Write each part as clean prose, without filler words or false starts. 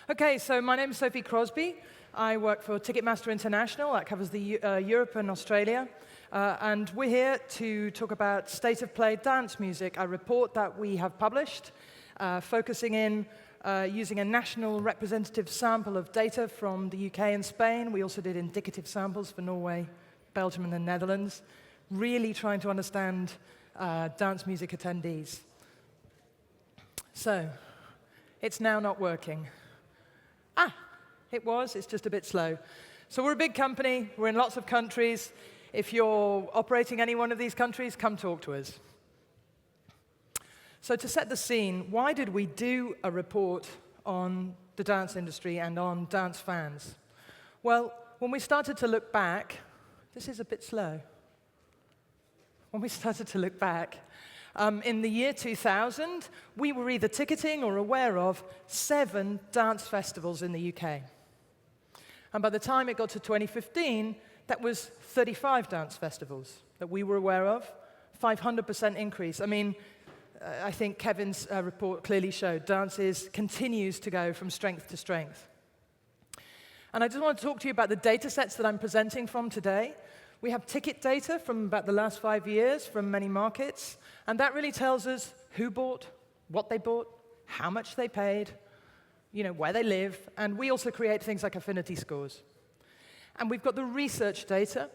Okay, so my name is Sophie Crosby. I work for Ticketmaster International. That covers the Europe and Australia. And we're here to talk about state of play dance music, a report that we have published, focusing in using a national representative sample of data from the UK and Spain. We also did indicative samples for Norway, Belgium, and the Netherlands, really trying to understand dance music attendees. So, it's now not working. It's just a bit slow. So we're a big company, we're in lots of countries. If you're operating any one of these countries, come talk to us. So to set the scene, why did we do a report on the dance industry and on dance fans? Well, when we started to look back, this is a bit slow. When we started to look back, in the year 2000, we were either ticketing or aware of 7 dance festivals in the UK. And by the time it got to 2015, that was 35 dance festivals that we were aware of, 500% increase. I mean, I think Kevin's report clearly showed dance continues to go from strength to strength. And I just want to talk to you about the data sets that I'm presenting from today. We have ticket data from about the last 5 years from many markets, and that really tells us who bought, what they bought, how much they paid, where they live, and we also create things like affinity scores. And we've got the research data.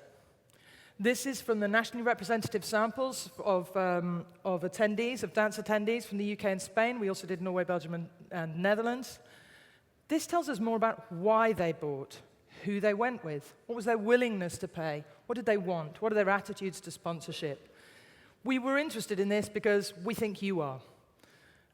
This is from the nationally representative samples of attendees, of dance attendees from the UK and Spain. We also did Norway, Belgium, and Netherlands. This tells us more about why they bought, who they went with, what was their willingness to pay, what did they want, what are their attitudes to sponsorship. We were interested in this because we think you are.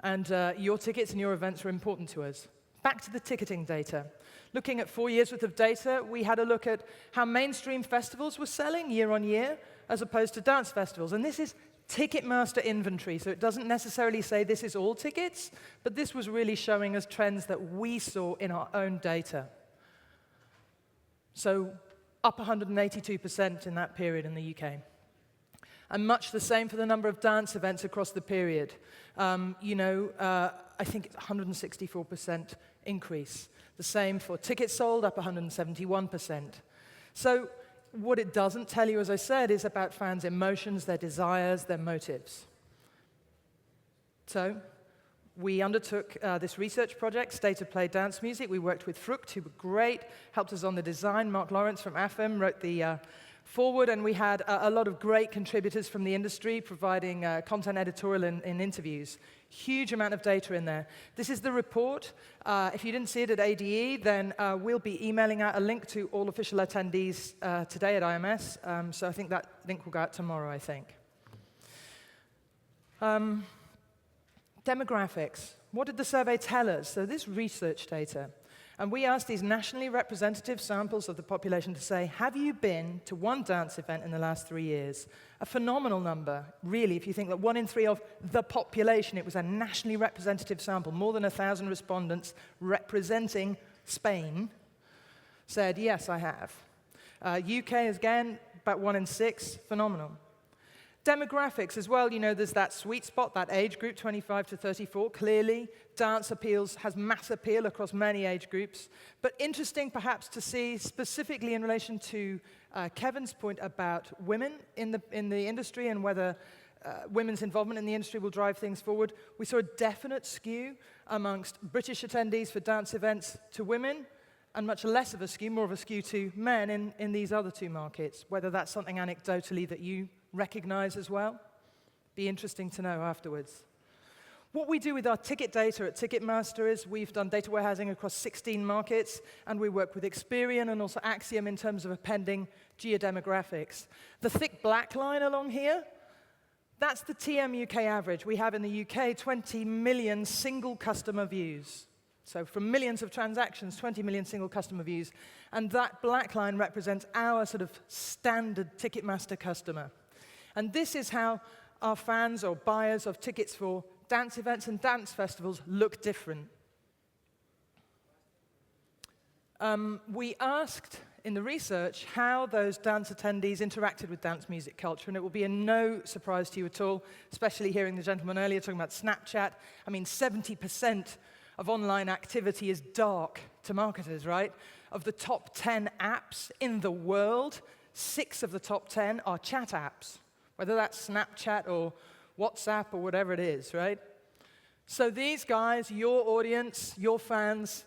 And your tickets and your events are important to us. Back to the ticketing data. Looking at 4 years worth of data, we had a look at how mainstream festivals were selling year on year as opposed to dance festivals. And this is Ticketmaster inventory, so it doesn't necessarily say this is all tickets, but this was really showing us trends that we saw in our own data. So up 182% in that period in the UK. And much the same for the number of dance events across the period. I think it's 164% increase. The same for tickets sold, up 171%. So what it doesn't tell you, as I said, is about fans' emotions, their desires, their motives. So we undertook this research project, State of Play Dance Music. We worked with Frucht, who were great, helped us on the design. Mark Lawrence from AFM wrote the forward, and we had a lot of great contributors from the industry providing content editorial and interviews. Huge amount of data in there. This is the report. If you didn't see it at ADE, then we'll be emailing out a link to all official attendees today at IMS. So I think that link will go out tomorrow, I think. Demographics. What did the survey tell us? So this research data. And we asked these nationally representative samples of the population to say, have you been to one dance event in the last 3 years? A phenomenal number, really, if you think that 1 in 3 of the population, it was a nationally representative sample, more than 1,000 respondents representing Spain, said, yes, I have. UK is, again, about 1 in 6, phenomenal. Demographics as well, there's that sweet spot, that age group, 25 to 34. Clearly, dance has mass appeal across many age groups. But interesting, perhaps, to see specifically in relation to Kevin's point about women in the industry and whether women's involvement in the industry will drive things forward. We saw a definite skew amongst British attendees for dance events to women, and much less of a skew, more of a skew to men in these other 2 markets. Whether that's something anecdotally that you recognize as well. Be interesting to know afterwards. What we do with our ticket data at Ticketmaster is we've done data warehousing across 16 markets, and we work with Experian and also Axiom in terms of appending geodemographics. The thick black line along here, that's the TM UK average. We have in the UK 20 million single customer views. So from millions of transactions, 20 million single customer views. And that black line represents our sort of standard Ticketmaster customer. And this is how our fans or buyers of tickets for dance events and dance festivals look different. We asked in the research how those dance attendees interacted with dance music culture, and it will be no surprise to you at all, especially hearing the gentleman earlier talking about Snapchat. I mean, 70% of online activity is dark to marketers, right? Of the top 10 apps in the world, 6 of the top 10 are chat apps, whether that's Snapchat or WhatsApp or whatever it is, right? So these guys, your audience, your fans,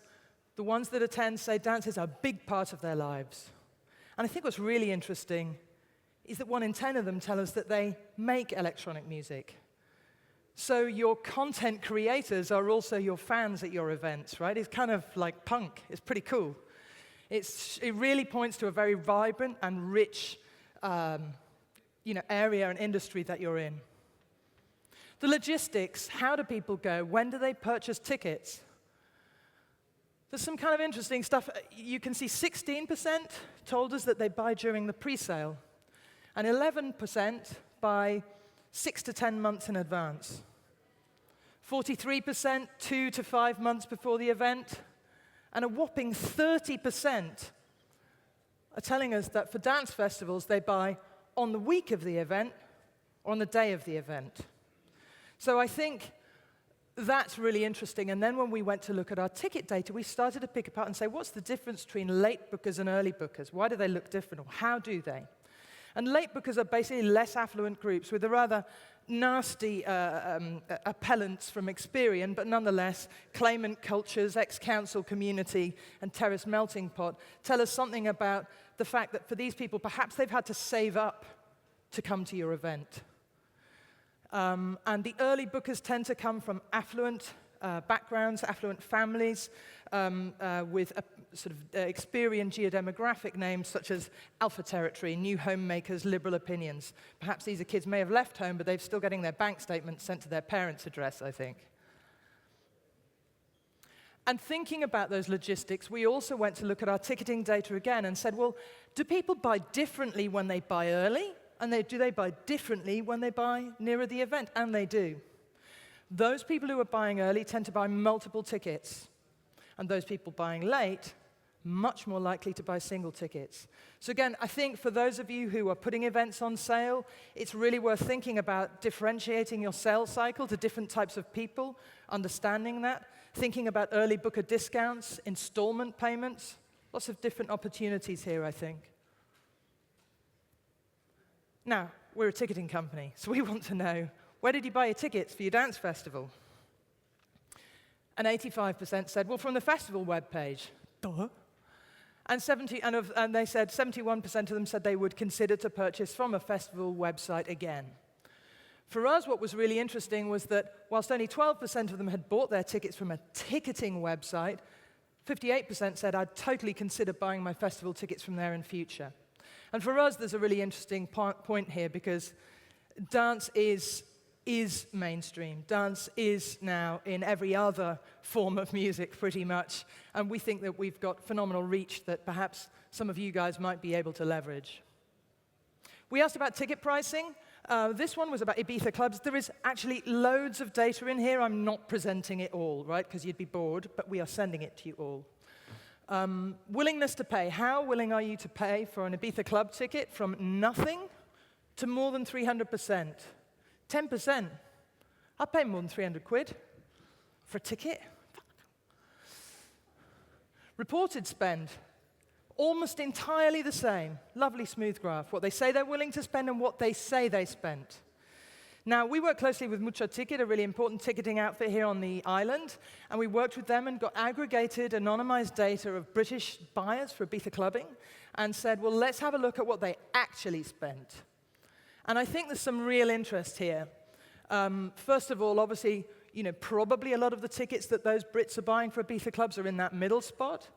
the ones that attend say dance is a big part of their lives. And I think what's really interesting is that 1 in 10 of them tell us that they make electronic music. So your content creators are also your fans at your events, right? It's kind of like punk. It's pretty cool. It really points to a very vibrant and rich area and industry that you're in. The logistics, how do people go? When do they purchase tickets? There's some kind of interesting stuff. You can see 16% told us that they buy during the pre-sale, and 11% buy 6 to 10 months in advance. 43% 2 to 5 months before the event, and a whopping 30% are telling us that for dance festivals, they buy on the week of the event or on the day of the event. So I think that's really interesting. And then when we went to look at our ticket data, we started to pick apart and say, what's the difference between late bookers and early bookers? Why do they look different, or how do they? And late bookers are basically less affluent groups with a rather nasty appellants from Experian, but nonetheless, claimant cultures, ex-council community, and terrace melting pot tell us something about the fact that for these people, perhaps they've had to save up to come to your event. And the early bookers tend to come from affluent backgrounds, affluent families, with a sort of Experian geodemographic names such as Alpha Territory, New Homemakers, Liberal Opinions. Perhaps these are kids may have left home, but they're still getting their bank statement sent to their parents' address, I think. And thinking about those logistics, we also went to look at our ticketing data again and said, well, do people buy differently when they buy early? And do they buy differently when they buy nearer the event? And they do. Those people who are buying early tend to buy multiple tickets. And those people buying late, much more likely to buy single tickets. So again, I think for those of you who are putting events on sale, it's really worth thinking about differentiating your sales cycle to different types of people, understanding that, thinking about early booker discounts, installment payments, lots of different opportunities here, I think. Now, we're a ticketing company, so we want to know, where did you buy your tickets for your dance festival? And 85% said, well, from the festival webpage. Duh. And they said 71% of them said they would consider to purchase from a festival website again. For us, what was really interesting was that whilst only 12% of them had bought their tickets from a ticketing website, 58% said, I'd totally consider buying my festival tickets from there in future. And for us, there's a really interesting point here, because dance is mainstream. Dance is now in every other form of music, pretty much. And we think that we've got phenomenal reach that perhaps some of you guys might be able to leverage. We asked about ticket pricing. This one was about Ibiza clubs. There is actually loads of data in here. I'm not presenting it all, right, because you'd be bored, but we are sending it to you all. Willingness to pay. How willing are you to pay for an Ibiza club ticket from nothing to more than 300%? 10%. I'll pay more than 300 quid for a ticket. Reported spend. Almost entirely the same. Lovely smooth graph. What they say they're willing to spend and what they say they spent. Now, we work closely with Mucho Ticket, a really important ticketing outfit here on the island, and we worked with them and got aggregated, anonymized data of British buyers for Ibiza clubbing and said, well, let's have a look at what they actually spent. And I think there's some real interest here. First of all, obviously, probably a lot of the tickets that those Brits are buying for Ibiza clubs are in that middle spot.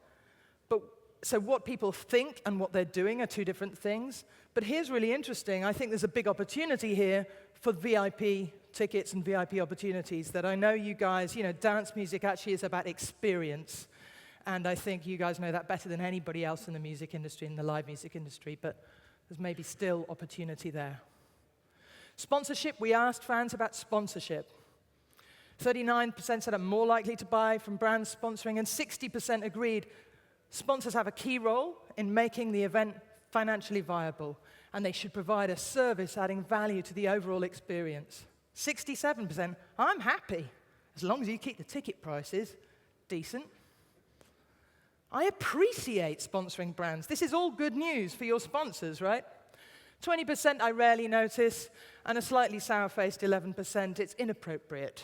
So what people think and what they're doing are two different things. But here's really interesting. I think there's a big opportunity here for VIP tickets and VIP opportunities that I know you guys, dance music actually is about experience. And I think you guys know that better than anybody else in the music industry, in the live music industry. But there's maybe still opportunity there. Sponsorship, we asked fans about sponsorship. 39% said I'm more likely to buy from brands sponsoring, and 60% agreed sponsors have a key role in making the event financially viable, and they should provide a service adding value to the overall experience. 67%, I'm happy, as long as you keep the ticket prices decent. I appreciate sponsoring brands. This is all good news for your sponsors, right? 20% I rarely notice, and a slightly sour-faced 11%, it's inappropriate.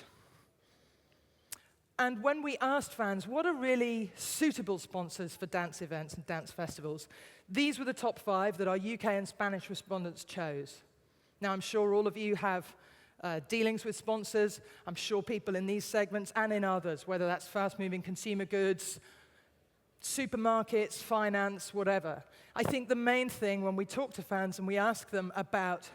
And when we asked fans, what are really suitable sponsors for dance events and dance festivals, these were the top 5 that our UK and Spanish respondents chose. Now, I'm sure all of you have dealings with sponsors. I'm sure people in these segments and in others, whether that's fast-moving consumer goods, supermarkets, finance, whatever. I think the main thing when we talk to fans and we ask them about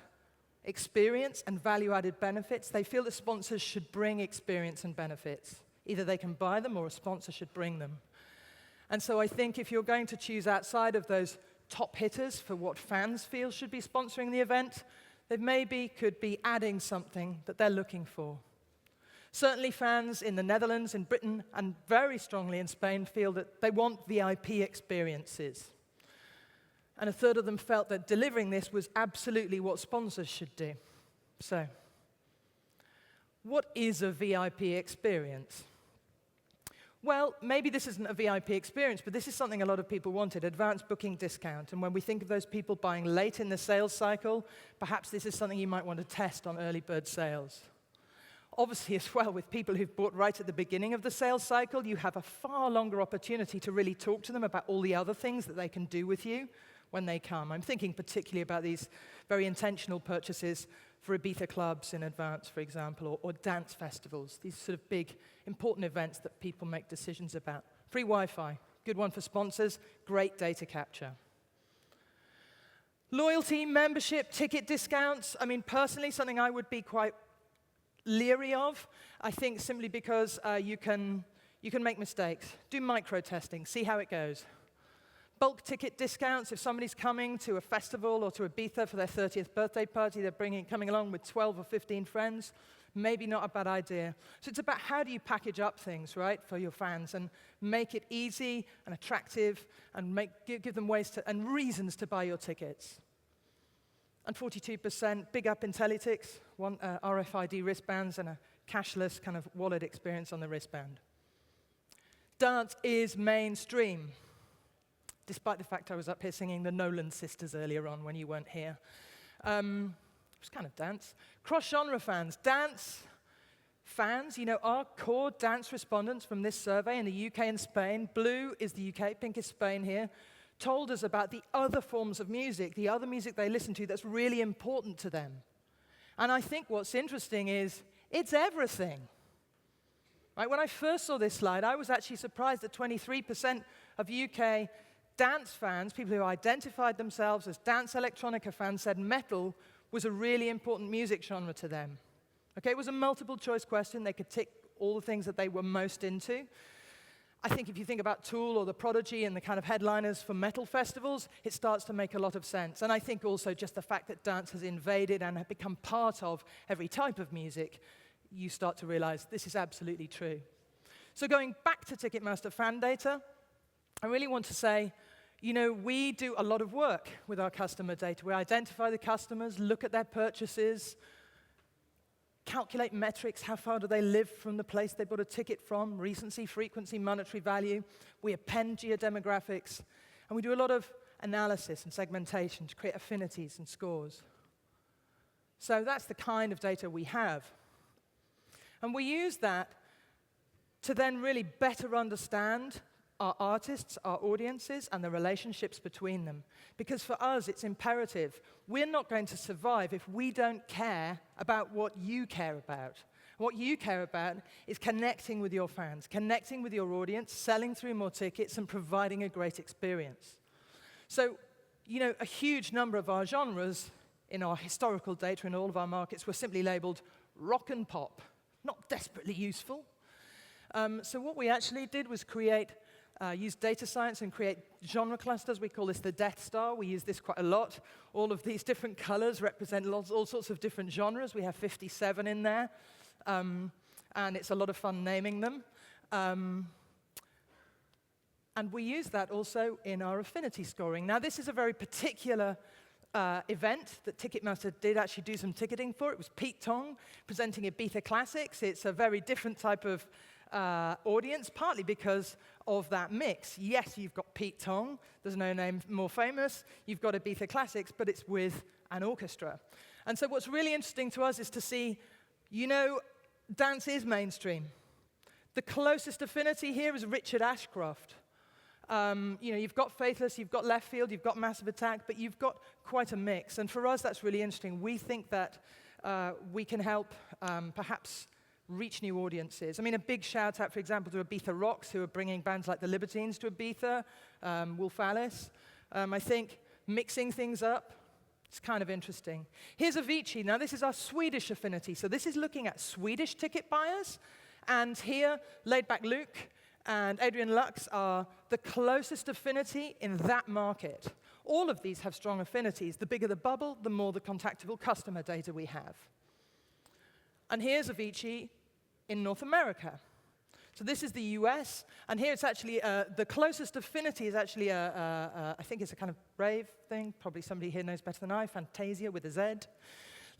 experience and value-added benefits, they feel that sponsors should bring experience and benefits. Either they can buy them or a sponsor should bring them. And so I think if you're going to choose outside of those top hitters for what fans feel should be sponsoring the event, they maybe could be adding something that they're looking for. Certainly fans in the Netherlands, in Britain, and very strongly in Spain feel that they want VIP experiences. And a third of them felt that delivering this was absolutely what sponsors should do. So, what is a VIP experience? Well, maybe this isn't a VIP experience, but this is something a lot of people wanted, advanced booking discount. And when we think of those people buying late in the sales cycle, perhaps this is something you might want to test on early bird sales. Obviously, as well, with people who've bought right at the beginning of the sales cycle, you have a far longer opportunity to really talk to them about all the other things that they can do with you when they come. I'm thinking particularly about these very intentional purchases for Ibiza clubs in advance, for example, or dance festivals, these sort of big, important events that people make decisions about. Free Wi-Fi, good one for sponsors, great data capture. Loyalty, membership, ticket discounts. I mean, personally, something I would be quite leery of, I think simply because you can make mistakes. Do micro-testing, see how it goes. Bulk ticket discounts, if somebody's coming to a festival or to Ibiza for their 30th birthday party, they're coming along with 12 or 15 friends, maybe not a bad idea. So it's about how do you package up things, right, for your fans and make it easy and attractive and give them ways to, and reasons to buy your tickets. And 42%, big up Intelliticks, RFID wristbands and a cashless kind of wallet experience on the wristband. Dance is mainstream, despite the fact I was up here singing the Nolan Sisters earlier on when you weren't here. It was kind of dance. Cross-genre fans. Dance fans, you know, our core dance respondents from this survey in the UK and Spain, blue is the UK, pink is Spain here, told us about the other forms of music, the other music they listen to that's really important to them. And I think what's interesting is it's everything. Right? When I first saw this slide, I was actually surprised that 23% of UK dance fans, people who identified themselves as dance electronica fans, said metal was a really important music genre to them. Okay, it was a multiple choice question. They could tick all the things that they were most into. I think if you think about Tool or The Prodigy and the kind of headliners for metal festivals, it starts to make a lot of sense. And I think also just the fact that dance has invaded and have become part of every type of music, you start to realize this is absolutely true. So going back to Ticketmaster fan data, I really want to say, you know, we do a lot of work with our customer data. We identify the customers, look at their purchases, calculate metrics, how far do they live from the place they bought a ticket from, recency, frequency, monetary value. We append geodemographics, and we do a lot of analysis and segmentation to create affinities and scores. So that's the kind of data we have. And we use that to then really better understand our artists, our audiences, and the relationships between them. Because for us, it's imperative. We're not going to survive if we don't care about what you care about. What you care about is connecting with your fans, connecting with your audience, selling through more tickets, and providing a great experience. So, you know, a huge number of our genres in our historical data in all of our markets were simply labeled rock and pop, not desperately useful. So what we actually did was use data science and create genre clusters. We call this the Death Star. We use this quite a lot. All of these different colors represent all sorts of different genres. We have 57 in there, and it's a lot of fun naming them. And we use that also in our affinity scoring. Now, this is a very particular event that Ticketmaster did actually do some ticketing for. It was Pete Tong presenting Ibiza Classics. It's a very different type of audience, partly because of that mix. Yes, you've got Pete Tong, there's no name more famous. You've got Ibiza Classics, but it's with an orchestra. And so what's really interesting to us is to see, dance is mainstream. The closest affinity here is Richard Ashcroft. You've got Faithless, you've got Left Field, you've got Massive Attack, but you've got quite a mix. And for us, that's really interesting. We think that we can help perhaps reach new audiences. I mean, a big shout out, for example, to Ibiza Rocks, who are bringing bands like the Libertines to Ibiza, Wolf Alice. I think mixing things up, it's kind of interesting. Here's Avicii. Now, this is our Swedish affinity. So this is looking at Swedish ticket buyers. And here, Laidback Luke and Adrian Lux are the closest affinity in that market. All of these have strong affinities. The bigger the bubble, the more the contactable customer data we have. And here's Avicii in North America. So this is the US, and here it's actually, the closest affinity is actually, I think it's a kind of rave thing. Probably somebody here knows better than I, Fantasia with a Z.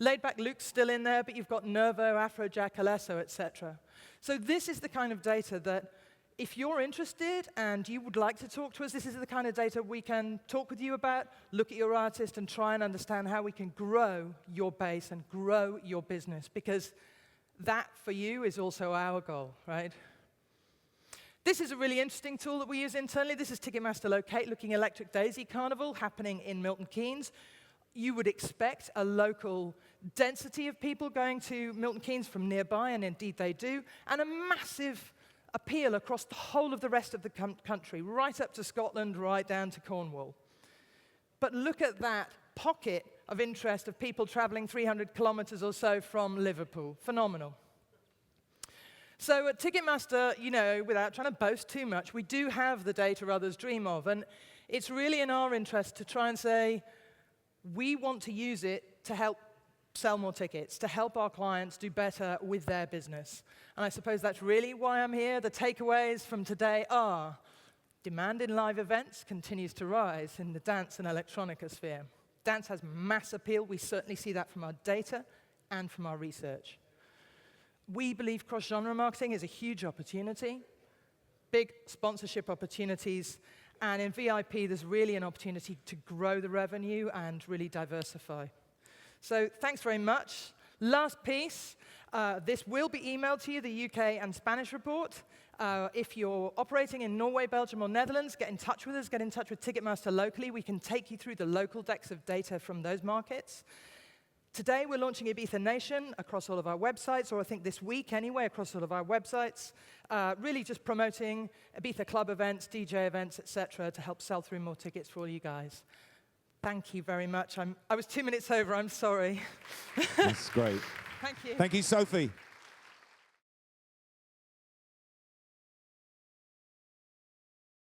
Laidback Luke's still in there, but you've got Nervo, Afrojack, Alesso, etc. So this is the kind of data that, if you're interested and you would like to talk to us, this is the kind of data we can talk with you about, look at your artist, and try and understand how we can grow your base and grow your business, because that, for you, is also our goal, right? This is a really interesting tool that we use internally. This is Ticketmaster Locate, looking Electric Daisy Carnival happening in Milton Keynes. You would expect a local density of people going to Milton Keynes from nearby, and indeed they do, and a massive appeal across the whole of the rest of the country, right up to Scotland, right down to Cornwall. But look at that pocket of interest of people traveling 300 kilometers or so from Liverpool. Phenomenal. So at Ticketmaster, without trying to boast too much, we do have the data others dream of, and it's really in our interest to try and say, we want to use it to help sell more tickets, to help our clients do better with their business. And I suppose that's really why I'm here. The takeaways from today are, demand in live events continues to rise in the dance and electronica sphere. Dance has mass appeal. We certainly see that from our data and from our research. We believe cross-genre marketing is a huge opportunity, big sponsorship opportunities, and in VIP, there's really an opportunity to grow the revenue and really diversify. So thanks very much. Last piece, this will be emailed to you, the UK and Spanish report. If you're operating in Norway, Belgium, or Netherlands, get in touch with us, get in touch with Ticketmaster locally. We can take you through the local decks of data from those markets. Today, we're launching Ibiza Nation across all of our websites, or I think this week anyway, across all of our websites, really just promoting Ibiza club events, DJ events, etc., to help sell through more tickets for all you guys. Thank you very much. I was 2 minutes over, I'm sorry. That's great. Thank you. Thank you, Sophie.